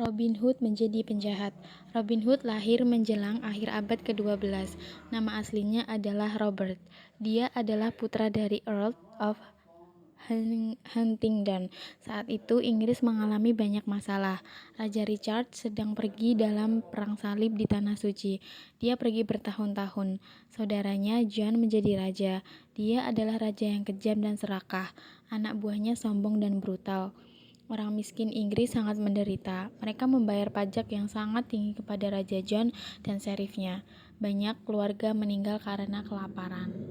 Robin Hood menjadi penjahat. Robin Hood lahir menjelang akhir abad ke-12. Nama aslinya adalah Robert. Dia adalah putra dari Earl of Huntingdon. Saat itu Inggris mengalami banyak masalah. Raja Richard sedang pergi dalam perang salib di Tanah Suci. Dia pergi bertahun-tahun. Saudaranya John menjadi raja. Dia adalah raja yang kejam dan serakah. Anak buahnya sombong dan brutal. Orang miskin Inggris sangat menderita. Mereka membayar pajak yang sangat tinggi kepada Raja John dan serifnya. Banyak keluarga meninggal karena kelaparan.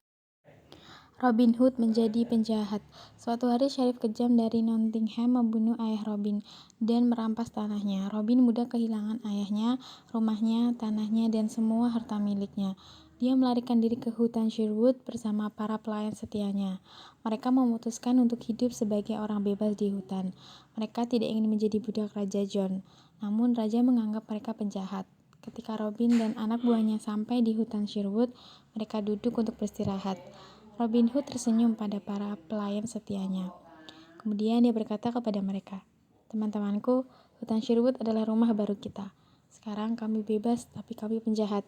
Robin Hood menjadi penjahat. Suatu hari syarif kejam dari Nottingham membunuh ayah Robin dan merampas tanahnya. Robin mudah kehilangan ayahnya, rumahnya, tanahnya, dan semua harta miliknya. Dia melarikan diri ke hutan Sherwood bersama para pelayan setianya. Mereka memutuskan untuk hidup sebagai orang bebas di hutan. Mereka tidak ingin menjadi budak Raja John, namun Raja menganggap mereka penjahat. Ketika Robin dan anak buahnya sampai di hutan Sherwood, mereka duduk untuk beristirahat. Robin Hood tersenyum pada para pelayan setianya. Kemudian dia berkata kepada mereka, "Teman-temanku, hutan Sherwood adalah rumah baru kita. Sekarang kami bebas, tapi kami penjahat.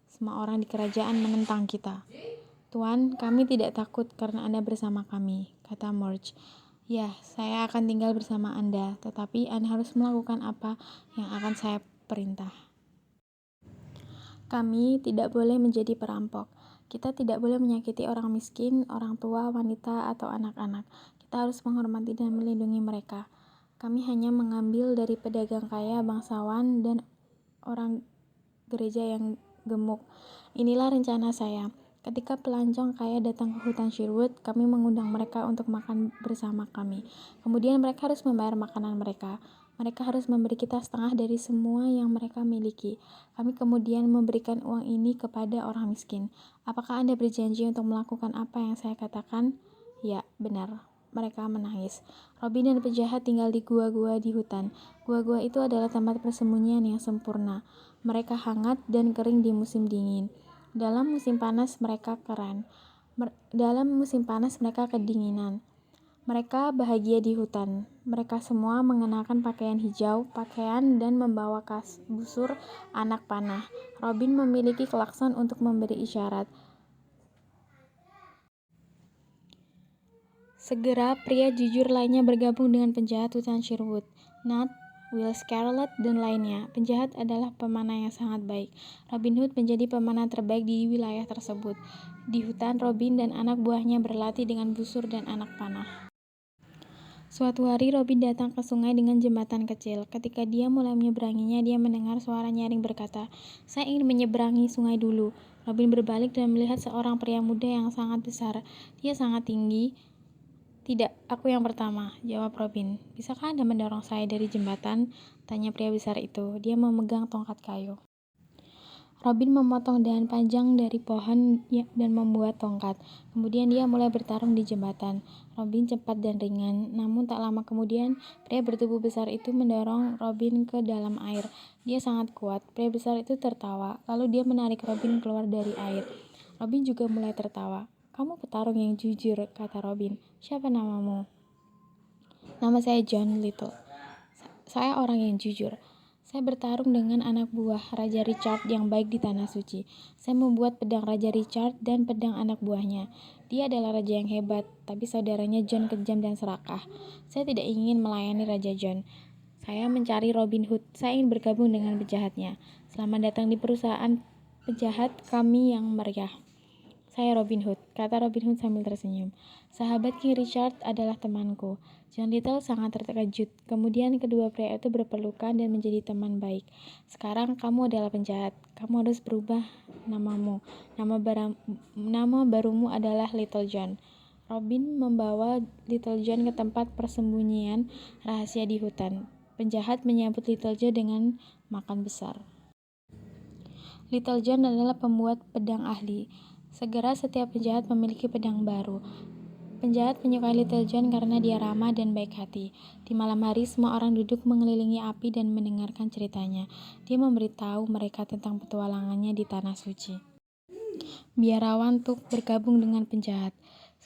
Semua orang di kerajaan menentang kita. Tuan, kami tidak takut karena Anda bersama kami," kata Marge. "Ya, saya akan tinggal bersama Anda, tetapi Anda harus melakukan apa yang akan saya perintah. Kami tidak boleh menjadi perampok. Kita tidak boleh menyakiti orang miskin, orang tua, wanita, atau anak-anak. Kita harus menghormati dan melindungi mereka. Kami hanya mengambil dari pedagang kaya, bangsawan, dan orang gereja yang gemuk. Inilah rencana saya. Ketika pelancong kaya datang ke hutan Sherwood, kami mengundang mereka untuk makan bersama kami. Kemudian mereka harus membayar makanan mereka. Mereka harus memberi kita setengah dari semua yang mereka miliki. Kami kemudian memberikan uang ini kepada orang miskin. Apakah Anda berjanji untuk melakukan apa yang saya katakan?" "Ya, benar." Mereka menangis. Robin dan penjahat tinggal di gua-gua di hutan. Gua-gua itu adalah tempat persembunyian yang sempurna. Mereka hangat dan kering di musim dingin. Dalam musim panas mereka kedinginan. Mereka bahagia di hutan. Mereka semua mengenakan pakaian hijau, dan membawa busur anak panah. Robin memiliki klakson untuk memberi isyarat. Segera pria jujur lainnya bergabung dengan penjahat hutan Sherwood. Nat, Will Scarlet, dan lainnya. Penjahat adalah pemanah yang sangat baik. Robin Hood menjadi pemanah terbaik di wilayah tersebut. Di hutan, Robin dan anak buahnya berlatih dengan busur dan anak panah. Suatu hari Robin datang ke sungai dengan jembatan kecil. Ketika dia mulai menyeberanginya, dia mendengar suara nyaring berkata, "Saya ingin menyeberangi sungai dulu." Robin berbalik dan melihat seorang pria muda yang sangat besar. Dia sangat tinggi. "Tidak, aku yang pertama," jawab Robin. "Bisakah Anda mendorong saya dari jembatan?" tanya pria besar itu. Dia memegang tongkat kayu. Robin memotong dahan panjang dari pohon dan membuat tongkat. Kemudian dia mulai bertarung di jembatan. Robin cepat dan ringan, namun tak lama kemudian pria bertubuh besar itu mendorong Robin ke dalam air. Dia sangat kuat. Pria besar itu tertawa, lalu dia menarik Robin keluar dari air. Robin juga mulai tertawa. "Kamu petarung yang jujur," kata Robin. "Siapa namamu?" "Nama saya John Little. Saya orang yang jujur. Saya bertarung dengan anak buah Raja Richard yang baik di Tanah Suci. Saya membuat pedang Raja Richard dan pedang anak buahnya. Dia adalah raja yang hebat, tapi saudaranya John kejam dan serakah. Saya tidak ingin melayani Raja John. Saya mencari Robin Hood. Saya ingin bergabung dengan penjahatnya. Selamat datang di perusahaan penjahat kami yang meriah. Saya Robin Hood," kata Robin Hood sambil tersenyum. "Sahabat King Richard adalah temanku." John Little sangat terkejut. Kemudian kedua pria itu berpelukan dan menjadi teman baik. "Sekarang kamu adalah penjahat. Kamu harus berubah namamu. Nama barumu adalah Little John." Robin membawa Little John ke tempat persembunyian rahasia di hutan. Penjahat menyambut Little John dengan makan besar. Little John adalah pembuat pedang ahli. Segera setiap penjahat memiliki pedang baru. Penjahat menyukai Little John karena dia ramah dan baik hati. Di malam hari, semua orang duduk mengelilingi api dan mendengarkan ceritanya. Dia memberitahu mereka tentang petualangannya di Tanah Suci. Biarawan Tuck bergabung dengan penjahat.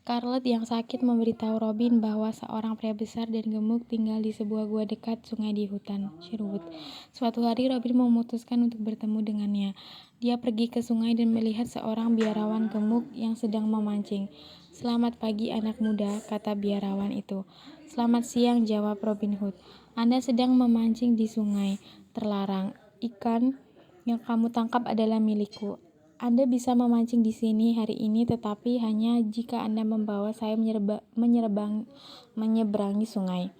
Scarlett yang sakit memberitahu Robin bahwa seorang pria besar dan gemuk tinggal di sebuah gua dekat sungai di hutan Sherwood. Suatu hari Robin memutuskan untuk bertemu dengannya. Dia pergi ke sungai dan melihat seorang biarawan gemuk yang sedang memancing. "Selamat pagi anak muda," kata biarawan itu. "Selamat siang," jawab Robin Hood. "Anda sedang memancing di sungai. Terlarang. Ikan yang kamu tangkap adalah milikku. Anda bisa memancing di sini hari ini, tetapi hanya jika Anda membawa saya menyeberangi sungai."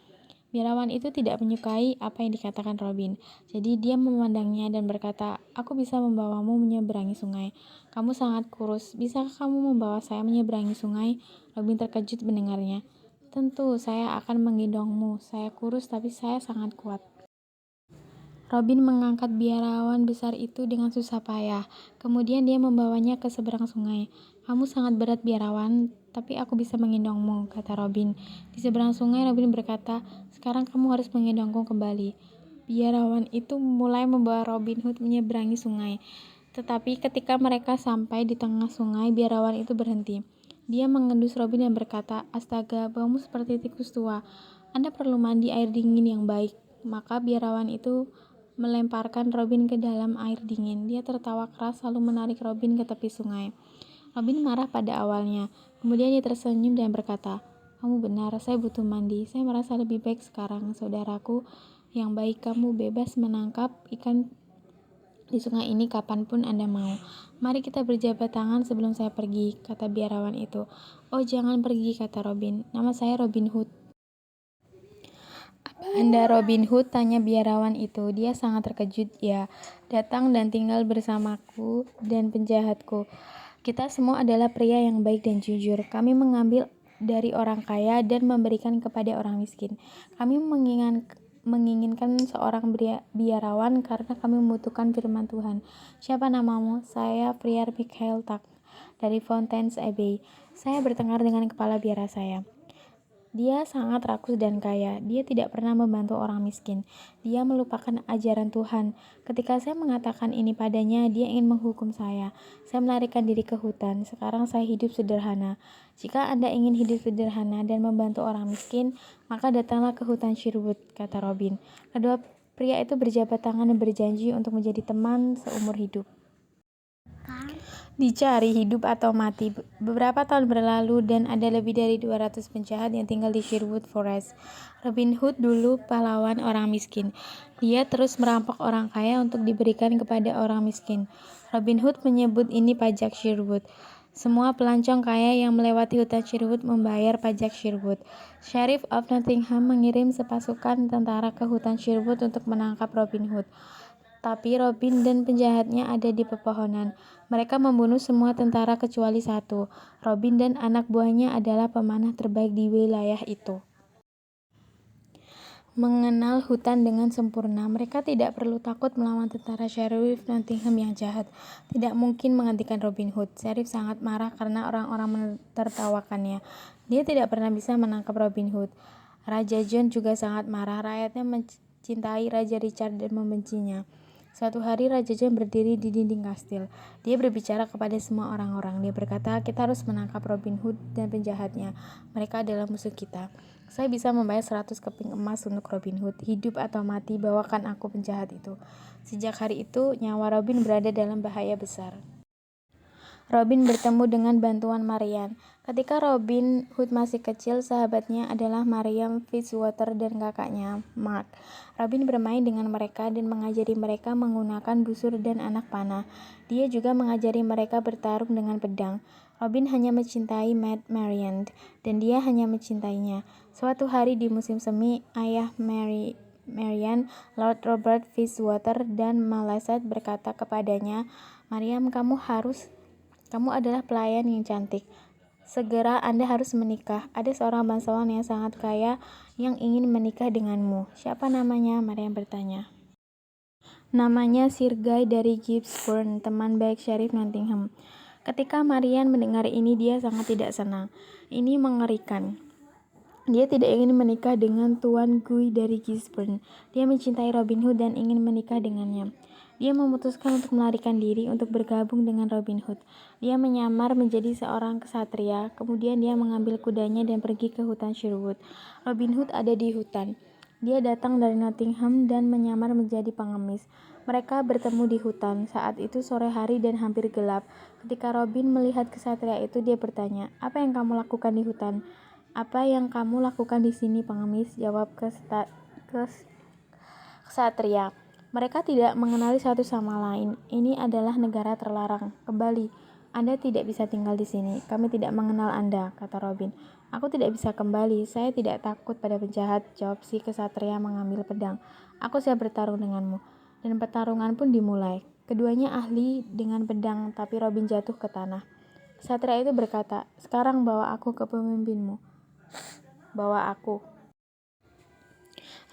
Biarawan itu tidak menyukai apa yang dikatakan Robin, jadi dia memandangnya dan berkata, "Aku bisa membawamu menyeberangi sungai. Kamu sangat kurus. Bisakah kamu membawa saya menyeberangi sungai?" Robin terkejut mendengarnya. "Tentu, saya akan menggendongmu. Saya kurus, tapi saya sangat kuat." Robin mengangkat biarawan besar itu dengan susah payah. Kemudian dia membawanya ke seberang sungai. "Kamu sangat berat, biarawan, tapi aku bisa menggendongmu," kata Robin. Di seberang sungai, Robin berkata, "Sekarang kamu harus menggendongku kembali." Biarawan itu mulai membawa Robin Hood menyeberangi sungai. Tetapi ketika mereka sampai di tengah sungai, biarawan itu berhenti. Dia mengendus Robin dan berkata, "Astaga, baumu seperti tikus tua. Anda perlu mandi air dingin yang baik." Maka biarawan itu melemparkan Robin ke dalam air dingin. Dia tertawa keras lalu menarik Robin ke tepi sungai. Robin marah pada awalnya. Kemudian dia tersenyum dan berkata, "Kamu benar, saya butuh mandi. Saya merasa lebih baik sekarang, saudaraku yang baik. Kamu bebas menangkap ikan di sungai ini kapanpun Anda mau. Mari kita berjabat tangan sebelum saya pergi," kata biarawan itu. "Oh, jangan pergi," kata Robin. "Nama saya Robin Hood." "Apa Anda Robin Hood?" tanya biarawan itu. Dia sangat terkejut. "Ya, datang dan tinggal bersamaku dan penjahatku. Kita semua adalah pria yang baik dan jujur. Kami mengambil dari orang kaya dan memberikan kepada orang miskin. Kami menginginkan seorang biarawan karena kami membutuhkan firman Tuhan." "Siapa namamu?" "Saya Friar Michael Tuck dari Fountains Abbey. Saya bertengkar dengan kepala biara saya. Dia sangat rakus dan kaya. Dia tidak pernah membantu orang miskin. Dia melupakan ajaran Tuhan. Ketika saya mengatakan ini padanya, dia ingin menghukum saya. Saya melarikan diri ke hutan. Sekarang saya hidup sederhana. Jika Anda ingin hidup sederhana dan membantu orang miskin, maka datanglah ke hutan Sherwood," kata Robin. Kedua pria itu berjabat tangan dan berjanji untuk menjadi teman seumur hidup. Dicari hidup atau mati. Beberapa tahun berlalu dan ada lebih dari 200 penjahat yang tinggal di Sherwood Forest. Robin Hood dulu pahlawan orang miskin. Dia terus merampok orang kaya untuk diberikan kepada orang miskin. Robin Hood menyebut ini pajak Sherwood. Semua pelancong kaya yang melewati hutan Sherwood membayar pajak Sherwood. Sheriff of Nottingham mengirim sepasukan tentara ke hutan Sherwood untuk menangkap Robin Hood. Tapi Robin dan penjahatnya ada di pepohonan. Mereka membunuh semua tentara kecuali satu. Robin dan anak buahnya adalah pemanah terbaik di wilayah itu. Mengenal hutan dengan sempurna, mereka tidak perlu takut melawan tentara Sheriff Nottingham yang jahat. Tidak mungkin menghentikan Robin Hood. Sheriff sangat marah karena orang-orang menertawakannya. Dia tidak pernah bisa menangkap Robin Hood. Raja John juga sangat marah. Rakyatnya mencintai Raja Richard dan membencinya. Suatu hari Raja John berdiri di dinding kastil. Dia berbicara kepada semua orang-orang. Dia berkata, "Kita harus menangkap Robin Hood dan penjahatnya. Mereka adalah musuh kita. Saya bisa membayar 100 keping emas untuk Robin Hood. Hidup atau mati, bawakan aku penjahat itu." Sejak hari itu, nyawa Robin berada dalam bahaya besar. Robin bertemu dengan bantuan Marian. Ketika Robin Hood masih kecil, sahabatnya adalah Mariam Fitzwater dan kakaknya, Mark. Robin bermain dengan mereka dan mengajari mereka menggunakan busur dan anak panah. Dia juga mengajari mereka bertarung dengan pedang. Robin hanya mencintai Marian, dan dia hanya mencintainya. Suatu hari di musim semi, ayah Marian, Lord Robert Fitzwater dan Maleset berkata kepadanya, "Mariam, kamu adalah pelayan yang cantik. Segera Anda harus menikah. Ada seorang bangsawan yang sangat kaya yang ingin menikah denganmu." "Siapa namanya?" Mariam bertanya. "Namanya Sir Guy dari Gisborne, teman baik Sheriff Nottingham." Ketika Marian mendengar ini, dia sangat tidak senang. Ini mengerikan. Dia tidak ingin menikah dengan Tuan Guy dari Gisborne. Dia mencintai Robin Hood dan ingin menikah dengannya. Dia memutuskan untuk melarikan diri untuk bergabung dengan Robin Hood. Dia menyamar menjadi seorang kesatria, kemudian dia mengambil kudanya dan pergi ke hutan Sherwood. Robin Hood ada di hutan. Dia datang dari Nottingham dan menyamar menjadi pengemis. Mereka bertemu di hutan. Saat itu sore hari dan hampir gelap. Ketika Robin melihat kesatria itu, dia bertanya, "Apa yang kamu lakukan di hutan?" "Apa yang kamu lakukan di sini, pengemis?" jawab kesatria. "Mereka tidak mengenali satu sama lain. Ini adalah negara terlarang. Kembali. Anda tidak bisa tinggal di sini. Kami tidak mengenal Anda," kata Robin. "Aku tidak bisa kembali. Saya tidak takut pada penjahat," jawab si kesatria mengambil pedang. "Aku siap bertarung denganmu." Dan pertarungan pun dimulai. Keduanya ahli dengan pedang, tapi Robin jatuh ke tanah. Kesatria itu berkata, "Sekarang bawa aku ke pemimpinmu." "Bawa aku."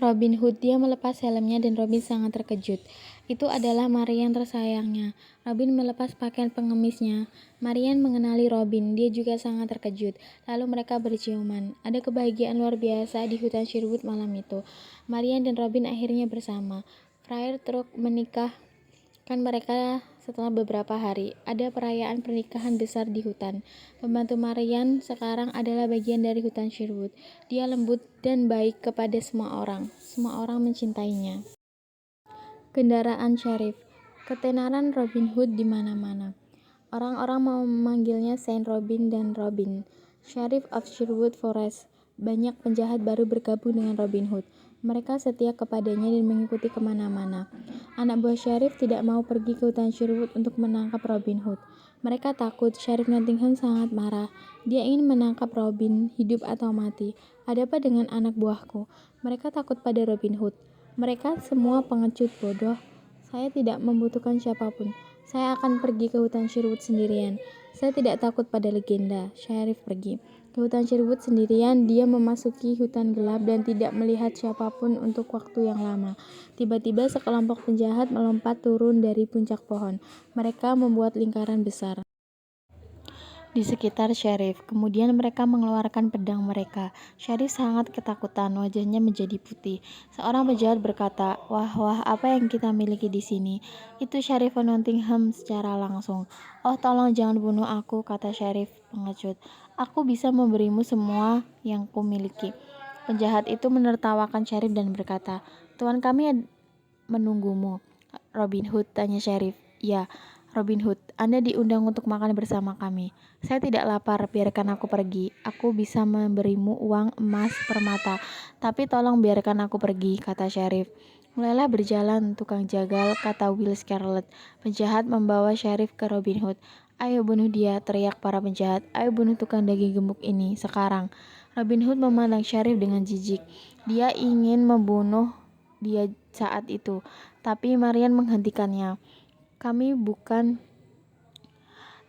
Robin Hood. Dia melepas helmnya dan Robin sangat terkejut. Itu adalah Marian tersayangnya. Robin melepas pakaian pengemisnya. Marian mengenali Robin. Dia juga sangat terkejut. Lalu mereka berciuman. Ada kebahagiaan luar biasa di hutan Sherwood malam itu. Marian dan Robin akhirnya bersama. Friar Tuck menikahkan mereka setelah beberapa hari. Ada perayaan pernikahan besar di hutan. Pembantu Marian sekarang adalah bagian dari hutan Sherwood. Dia lembut dan baik kepada semua orang. Semua orang mencintainya. Kendaraan Sheriff. Ketenaran Robin Hood di mana-mana. Orang-orang memanggilnya Saint Robin dan Robin, Sheriff of Sherwood Forest. Banyak penjahat baru bergabung dengan Robin Hood. Mereka setia kepadanya dan mengikuti kemana-mana. Anak buah Sheriff tidak mau pergi ke hutan Sherwood untuk menangkap Robin Hood. Mereka takut. Sheriff Nottingham sangat marah. Dia ingin menangkap Robin, hidup atau mati. Ada apa dengan anak buahku? Mereka takut pada Robin Hood. Mereka semua pengecut bodoh. Saya tidak membutuhkan siapapun. Saya akan pergi ke hutan Sherwood sendirian. Saya tidak takut pada legenda. Sheriff pergi ke hutan Sherwood sendirian. Dia memasuki hutan gelap dan tidak melihat siapapun untuk waktu yang lama. Tiba-tiba sekelompok penjahat melompat turun dari puncak pohon. Mereka membuat lingkaran besar di sekitar Sheriff. Kemudian mereka mengeluarkan pedang mereka. Sheriff sangat ketakutan, wajahnya menjadi putih. Seorang penjahat berkata, "Wah, apa yang kita miliki di sini?" Itu Sheriff Nottingham secara langsung. "Oh, tolong jangan bunuh aku," kata Sheriff pengecut. "Aku bisa memberimu semua yang kumiliki." Penjahat itu menertawakan Sheriff dan berkata, "Tuan kami menunggumu." "Robin Hood?" tanya Sheriff. "Ya, Robin Hood, Anda diundang untuk makan bersama kami." "Saya tidak lapar, biarkan aku pergi. Aku bisa memberimu uang emas permata, tapi tolong biarkan aku pergi," kata Sheriff. "Mulailah berjalan, tukang jagal," kata Will Scarlet. Penjahat membawa Sheriff ke Robin Hood. "Ayo bunuh dia," teriak para penjahat. "Ayo bunuh tukang daging gemuk ini, sekarang." Robin Hood memandang Sheriff dengan jijik. Dia ingin membunuh dia saat itu, tapi Marian menghentikannya. "Kami bukan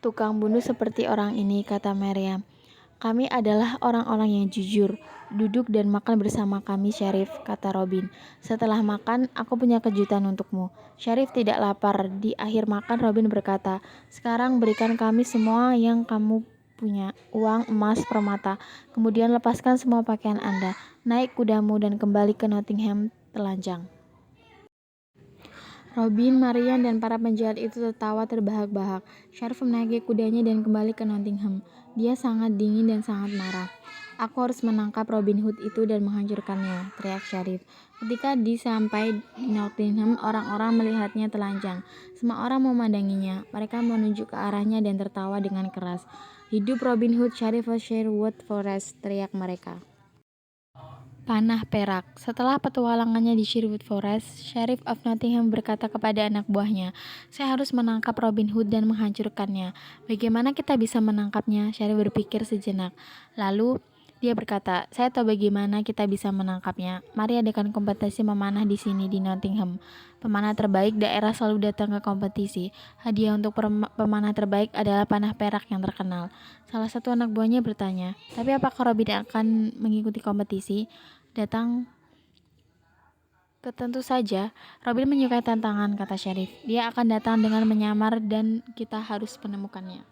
tukang bunuh seperti orang ini," kata Marian. "Kami adalah orang-orang yang jujur. Duduk dan makan bersama kami, Sheriff," kata Robin. "Setelah makan, aku punya kejutan untukmu." Sheriff tidak lapar. Di akhir makan, Robin berkata, "Sekarang berikan kami semua yang kamu punya, uang, emas, permata. Kemudian lepaskan semua pakaian Anda. Naik kudamu dan kembali ke Nottingham telanjang." Robin, Marian, dan para penjahat itu tertawa terbahak-bahak. Sheriff menaiki kudanya dan kembali ke Nottingham. Dia sangat dingin dan sangat marah. "Aku harus menangkap Robin Hood itu dan menghancurkannya," teriak Sheriff. Ketika sampai di Nottingham, orang-orang melihatnya telanjang. Semua orang memandanginya. Mereka menunjuk ke arahnya dan tertawa dengan keras. "Hidup Robin Hood, Sheriff of Sherwood Forest," teriak mereka. Panah perak. Setelah petualangannya di Sherwood Forest, Sheriff of Nottingham berkata kepada anak buahnya, "Saya harus menangkap Robin Hood dan menghancurkannya." "Bagaimana kita bisa menangkapnya?" Sheriff berpikir sejenak. Lalu dia berkata, "Saya tahu bagaimana kita bisa menangkapnya. Mari adakan kompetisi memanah di sini di Nottingham. Pemanah terbaik daerah selalu datang ke kompetisi. Hadiah untuk pemanah terbaik adalah panah perak yang terkenal." Salah satu anak buahnya bertanya, "Tapi apakah Robin akan mengikuti kompetisi?" "Datang Tentu saja. Robin menyukai tantangan," kata Sheriff. "Dia akan datang dengan menyamar dan kita harus menemukannya."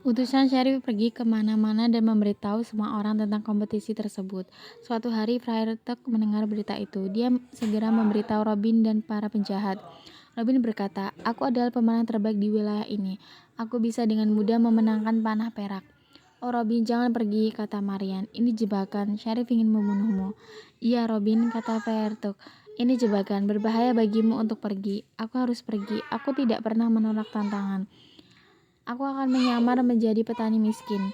Utusan Sheriff pergi kemana-mana dan memberitahu semua orang tentang kompetisi tersebut. Suatu hari Friar Tuck mendengar berita itu. Dia segera memberitahu Robin dan para penjahat. Robin berkata, "Aku adalah pemanah terbaik di wilayah ini. Aku bisa dengan mudah memenangkan panah perak." "Oh Robin, jangan pergi," kata Marian. "Ini jebakan, Sheriff ingin membunuhmu." "Iya Robin," kata Fairtalk. "Ini jebakan, berbahaya bagimu untuk pergi." "Aku harus pergi, aku tidak pernah menolak tantangan. Aku akan menyamar menjadi petani miskin.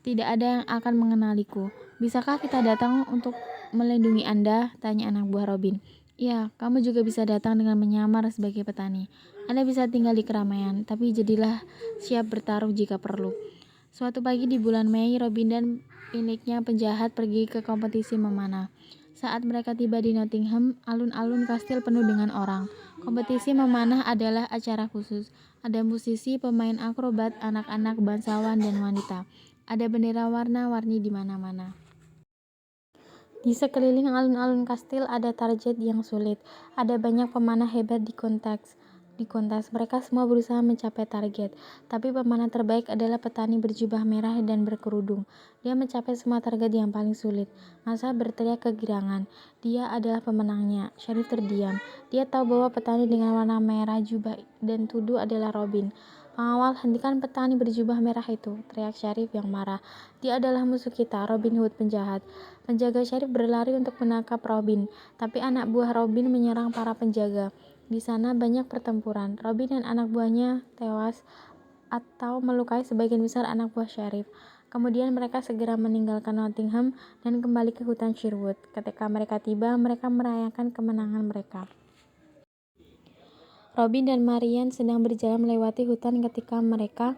Tidak ada yang akan mengenaliku." "Bisakah kita datang untuk melindungi Anda?" tanya anak buah Robin. "Ya, kamu juga bisa datang dengan menyamar sebagai petani. Anda bisa tinggal di keramaian, tapi jadilah siap bertaruh jika perlu." Suatu pagi di bulan Mei, Robin dan miliknya penjahat pergi ke kompetisi memanah. Saat mereka tiba di Nottingham, alun-alun kastil penuh dengan orang. Kompetisi memanah adalah acara khusus. Ada musisi, pemain akrobat, anak-anak, bangsawan, dan wanita. Ada bendera warna-warni di mana-mana. Di sekeliling alun-alun kastil ada target yang sulit. Ada banyak pemanah hebat di kontes. Mereka semua berusaha mencapai target. Tapi pemanah terbaik adalah petani berjubah merah dan berkerudung. Dia mencapai semua target yang paling sulit. Massa berteriak kegirangan. Dia adalah pemenangnya. Sheriff terdiam. Dia tahu bahwa petani dengan warna merah jubah dan tuduh adalah Robin. "Pengawal, hentikan petani berjubah merah itu," teriak Sheriff yang marah. "Dia adalah musuh kita, Robin Hood penjahat." Penjaga Sheriff berlari untuk menangkap Robin, tapi anak buah Robin menyerang para penjaga. Di sana banyak pertempuran. Robin dan anak buahnya tewas atau melukai sebagian besar anak buah Sheriff. Kemudian mereka segera meninggalkan Nottingham dan kembali ke hutan Sherwood. Ketika mereka tiba, mereka merayakan kemenangan mereka. Robin dan Marian sedang berjalan melewati hutan ketika mereka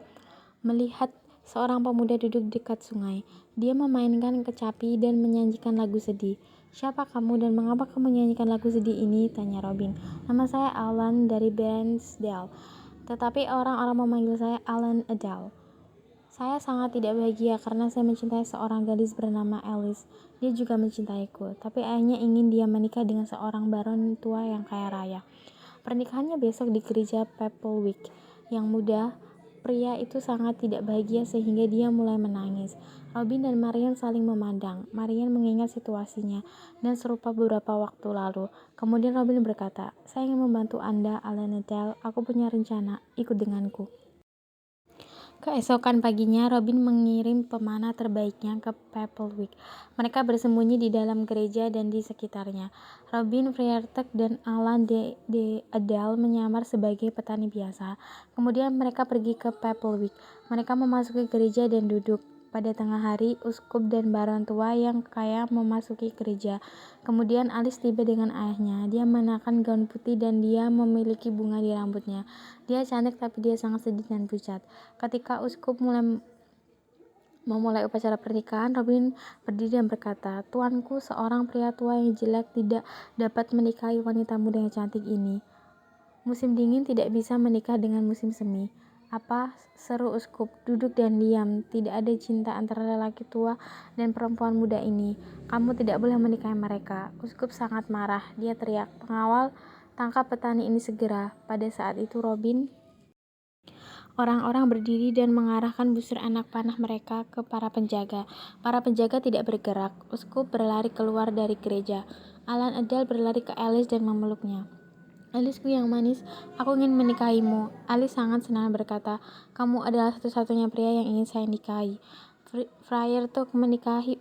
melihat seorang pemuda duduk dekat sungai. Dia memainkan kecapi dan menyanyikan lagu sedih. "Siapa kamu dan mengapa kamu menyanyikan lagu sedih ini?" tanya Robin. "Nama saya Alan dari Bairnsdale, tetapi orang-orang memanggil saya Alan Adele. Saya sangat tidak bahagia karena saya mencintai seorang gadis bernama Alice. Dia juga mencintaiku, tapi ayahnya ingin dia menikah dengan seorang baron tua yang kaya raya. Pernikahannya besok di gereja Pebblewick. Yang muda, pria itu sangat tidak bahagia sehingga dia mulai menangis." Robin dan Marian saling memandang. Marian mengingat situasinya dan serupa beberapa waktu lalu. Kemudian Robin berkata, "Saya ingin membantu Anda, Alan Adele. Aku punya rencana. Ikut denganku." Keesokan paginya, Robin mengirim pemanah terbaiknya ke Pebblewick. Mereka bersembunyi di dalam gereja dan di sekitarnya. Robin, Fairtalk, dan Alan de Adele menyamar sebagai petani biasa. Kemudian mereka pergi ke Pebblewick. Mereka memasuki gereja dan duduk. Pada tengah hari, uskup dan baron tua yang kaya memasuki gereja. Kemudian Alice tiba dengan ayahnya. Dia mengenakan gaun putih dan dia memiliki bunga di rambutnya. Dia cantik tapi dia sangat sedih dan pucat. Ketika uskup memulai upacara pernikahan, Robin berdiri dan berkata, "Tuanku, seorang pria tua yang jelek tidak dapat menikahi wanita muda yang cantik ini. Musim dingin tidak bisa menikah dengan musim semi." "Apa?" seru uskup. "Duduk dan diam. Tidak ada cinta antara lelaki tua dan perempuan muda ini. Kamu tidak boleh menikahi mereka." Uskup sangat marah. Dia teriak, "Pengawal, tangkap petani ini segera." Pada saat itu orang-orang berdiri dan mengarahkan busur anak panah mereka ke para penjaga. Para penjaga tidak bergerak. Uskup berlari keluar dari gereja. Alan Adele berlari ke Alice dan memeluknya. "Aliceku yang manis, aku ingin menikahimu." Alice sangat senang berkata, "Kamu adalah satu-satunya pria yang ingin saya nikahi." Fairtalk menikahi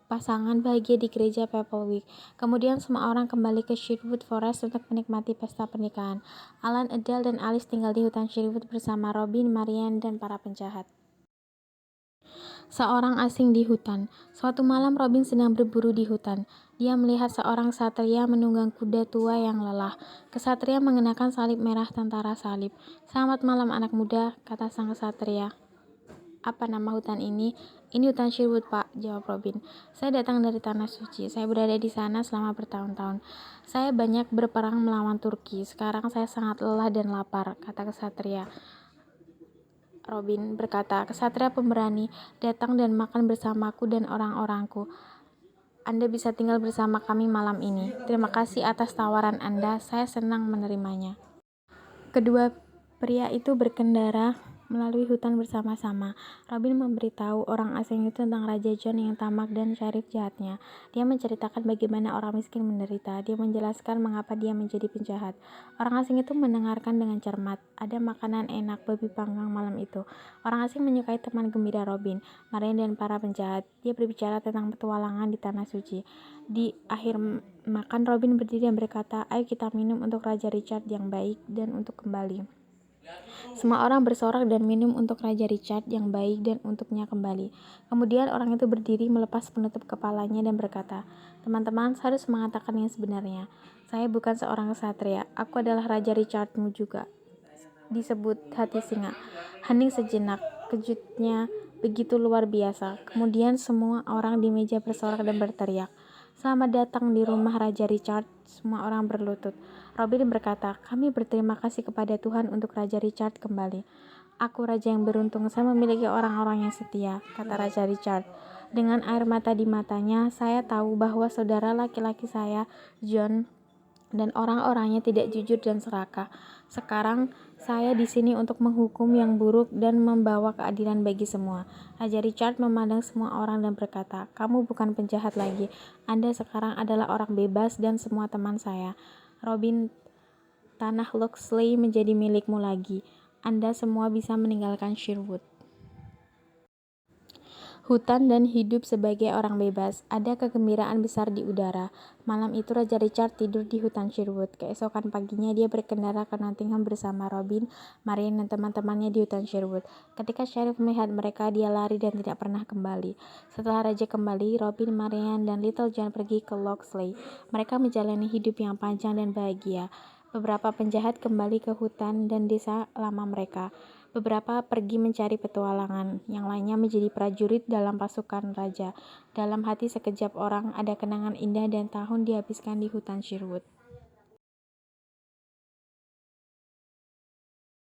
pasangan bahagia di gereja Pebblewick. Kemudian semua orang kembali ke Sherwood Forest untuk menikmati pesta pernikahan. Alan, Adele, dan Alice tinggal di hutan Sherwood bersama Robin, Marian, dan para penjahat. Seorang asing di hutan. Suatu malam Robin sedang berburu di hutan. Dia melihat seorang ksatria menunggang kuda tua yang lelah. Ksatria mengenakan salib merah tentara salib. "Selamat malam anak muda," kata sang ksatria. "Apa nama hutan ini?" "Ini hutan Sherwood, Pak," jawab Robin. "Saya datang dari Tanah Suci. Saya berada di sana selama bertahun-tahun. Saya banyak berperang melawan Turki. Sekarang saya sangat lelah dan lapar," kata ksatria. Robin berkata, "Ksatria pemberani, datang dan makan bersamaku dan orang-orangku. Anda bisa tinggal bersama kami malam ini. Terima kasih atas tawaran Anda. Saya senang menerimanya." Kedua pria itu berkendara melalui hutan bersama-sama. Robin memberitahu orang asing itu tentang Raja John yang tamak dan syarif jahatnya. Dia menceritakan bagaimana orang miskin menderita. Dia menjelaskan mengapa dia menjadi penjahat. Orang asing itu mendengarkan dengan cermat. Ada makanan enak babi panggang malam itu. Orang asing menyukai teman gembira Robin, Marian dan para penjahat. Dia berbicara tentang petualangan di Tanah Suci. Di akhir makan, Robin berdiri dan berkata, "Ayo kita minum untuk Raja Richard yang baik dan untuk kembali." Semua orang bersorak dan minum untuk Raja Richard yang baik dan untuknya kembali. Kemudian orang itu berdiri melepas penutup kepalanya dan berkata, "Teman-teman, saya harus mengatakan yang sebenarnya. Saya bukan seorang ksatria. Aku adalah Raja Richardmu juga." Disebut hati singa. Hening sejenak. Kejutnya begitu luar biasa. Kemudian semua orang di meja bersorak dan berteriak, "Selamat datang di rumah Raja Richard." Semua orang berlutut. Robin berkata, "Kami berterima kasih kepada Tuhan untuk Raja Richard kembali." "Aku raja yang beruntung, saya memiliki orang-orang yang setia," kata Raja Richard. Dengan air mata di matanya, "Saya tahu bahwa saudara laki-laki saya, John, dan orang-orangnya tidak jujur dan serakah. Sekarang saya di sini untuk menghukum yang buruk dan membawa keadilan bagi semua." Raja Richard memandang semua orang dan berkata, "Kamu bukan penjahat lagi. Anda sekarang adalah orang bebas dan semua teman saya. Robin, tanah Locksley menjadi milikmu lagi. Anda semua bisa meninggalkan Sherwood." Hutan dan hidup sebagai orang bebas. Ada kegembiraan besar di udara. Malam itu Raja Richard tidur di hutan Sherwood. Keesokan paginya dia berkendara ke Nottingham bersama Robin, Marian, dan teman-temannya di hutan Sherwood. Ketika Sheriff melihat mereka, dia lari dan tidak pernah kembali. Setelah Raja kembali, Robin, Marian, dan Little John pergi ke Locksley. Mereka menjalani hidup yang panjang dan bahagia. Beberapa penjahat kembali ke hutan dan desa lama mereka. Beberapa pergi mencari petualangan, yang lainnya menjadi prajurit dalam pasukan raja. Dalam hati sekejap orang ada kenangan indah dan tahun dihabiskan di hutan Sherwood.